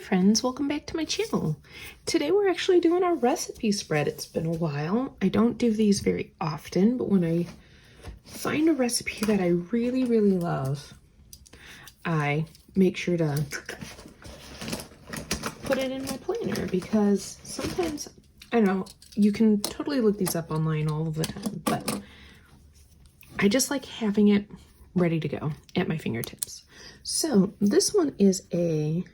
friends, welcome back to my channel. Today we're actually doing our recipe spread. It's been a while. I don't do these very often, but when I find a recipe that I really love, I make sure to put it in my planner because sometimes, I know, you can totally look these up online all of the time, but I just like having it ready to go at my fingertips. So this one is a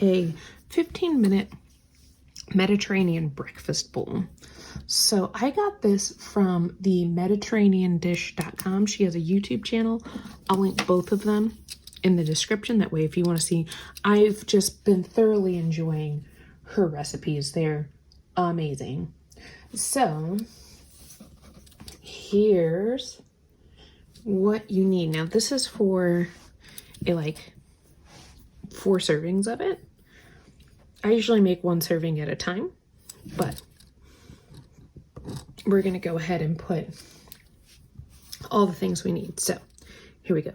a 15-minute Mediterranean breakfast bowl. So I got this from the mediterraneandish.com. She has a YouTube channel. I'll link both of them in the description. That way, if you want to see, I've just been thoroughly enjoying her recipes. They're amazing. So here's what you need. Now this is for a 4 servings of it. I usually make 1 serving at a time, but we're going to go ahead and put all the things we need. So here we go.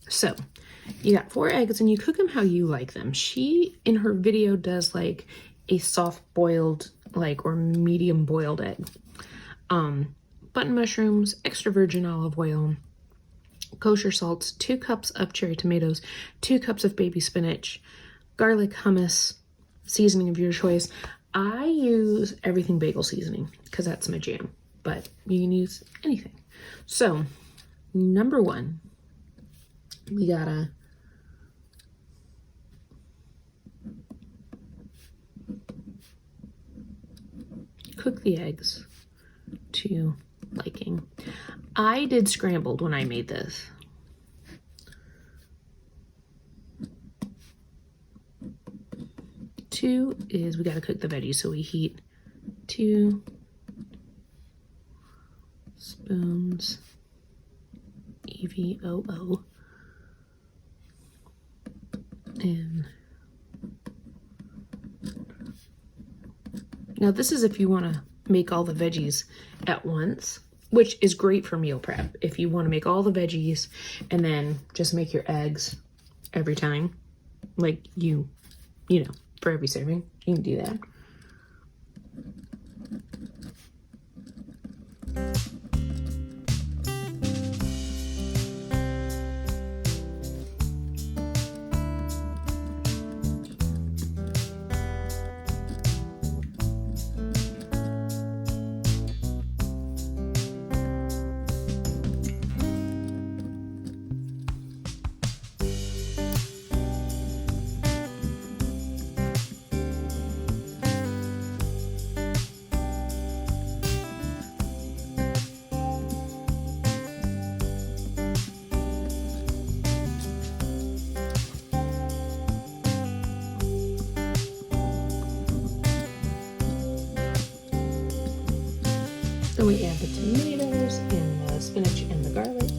So you got 4 eggs and you cook them how you like them. She, in her video, does like a soft boiled, or medium boiled egg. Button mushrooms, extra virgin olive oil, kosher salts, 2 cups of cherry tomatoes, 2 cups of baby spinach, garlic, hummus, seasoning of your choice. I use everything bagel seasoning because that's my jam, but you can use anything. So number 1, we gotta cook the eggs to liking. I did scrambled when I made this. Two is we gotta cook the veggies, so we heat 2 spoons EVOO. And now this is if you want to make all the veggies at once. which is great for meal prep. If you want to make all the veggies and then just make your eggs every time, like you know, for every serving, you can do that. Then we add the tomatoes and the spinach and the garlic.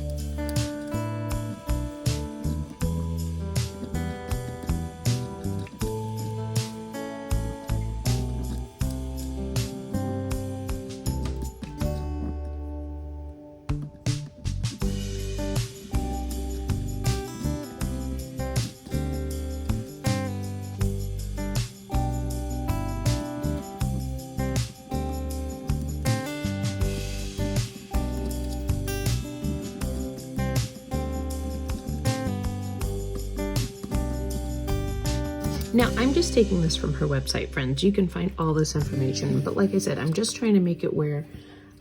Now, I'm just taking this from her website, friends. You can find all this information, but like I said, I'm just trying to make it where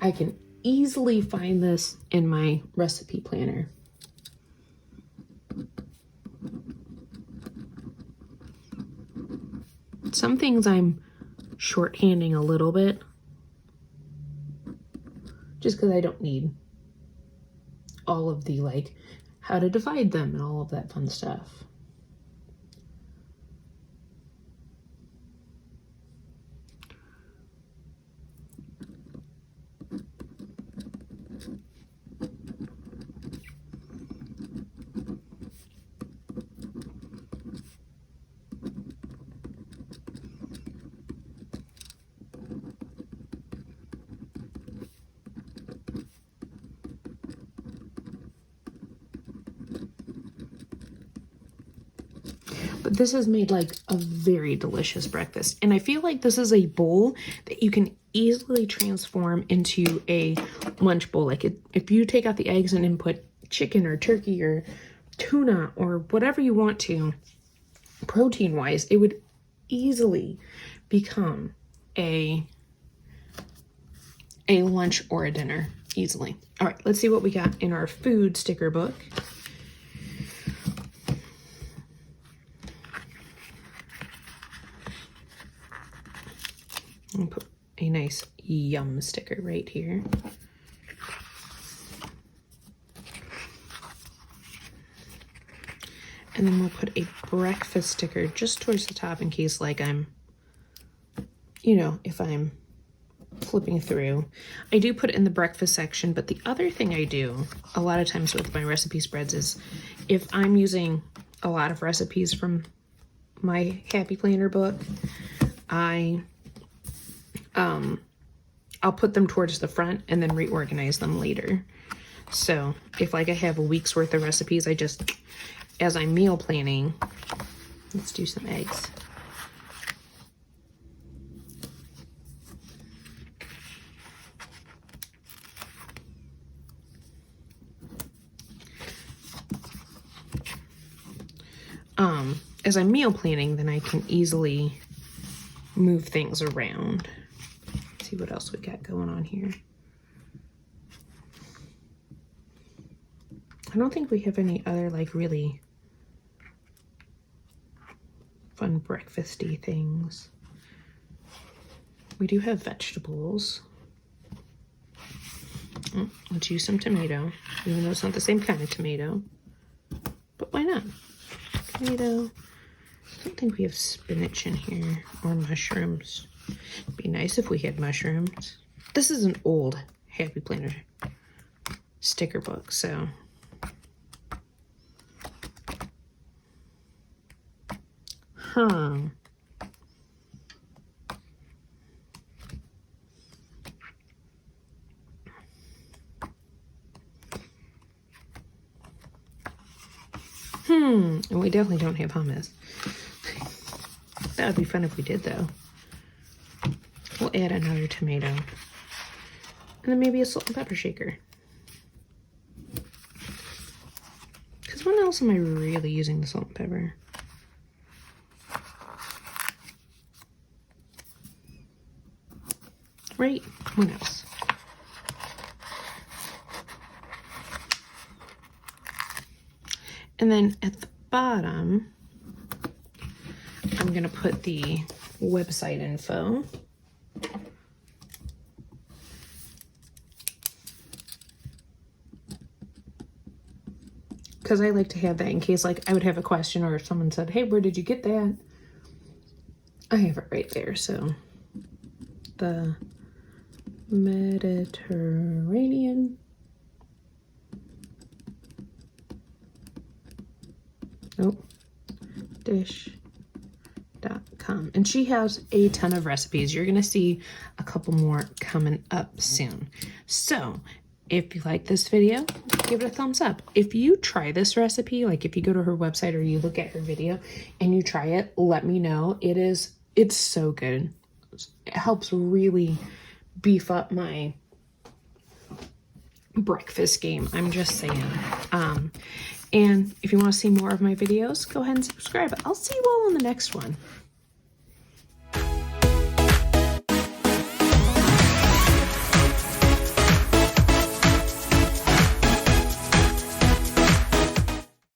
I can easily find this in my recipe planner. Some things I'm shorthanding a little bit, just because I don't need all of the, like, how to divide them and all of that fun stuff. But this has made like a very delicious breakfast. And I feel like this is a bowl that you can easily transform into a lunch bowl. Like if you take out the eggs and then put chicken or turkey or tuna or whatever you want to, protein wise, it would easily become a lunch or a dinner easily. All right, let's see what we got in our food sticker book. I'll put a nice yum sticker right here. And then we'll put a breakfast sticker just towards the top in case, like, I'm, you know, if I'm flipping through. I do put it in the breakfast section, but the other thing I do a lot of times with my recipe spreads is if I'm using a lot of recipes from my Happy Planner book, I'll put them towards the front and then reorganize them later. So if like I have a week's worth of recipes, I just, as I'm meal planning, let's do some eggs. As I'm meal planning, then I can easily move things around. Let's see what else we got going on here. I don't think we have any other like really fun breakfasty things. We do have vegetables. Let's use some tomato, even though it's not the same kind of tomato. But why not? Tomato. I don't think we have spinach in here or mushrooms. It'd be nice if we had mushrooms. This is an old Happy Planner sticker book, so. And we definitely don't have hummus. That would be fun if we did, though. We'll add another tomato. And then maybe a salt and pepper shaker. Because when else am I really using the salt and pepper? Right? When else? And then at the bottom, I'm going to put the website info. Because I like to have that in case, like, I would have a question or if someone said, hey, where did you get that? I have it right there. So, the Mediterranean. Nope. Dish.com. And she has a ton of recipes. You're going to see a couple more coming up soon. So, if you like this video, give it a thumbs up. If you try this recipe, like if you go to her website or you look at her video and you try it, let me know. It's so good. It helps really beef up my breakfast game. I'm just saying. And if you want to see more of my videos, go ahead and subscribe. I'll see you all in the next one.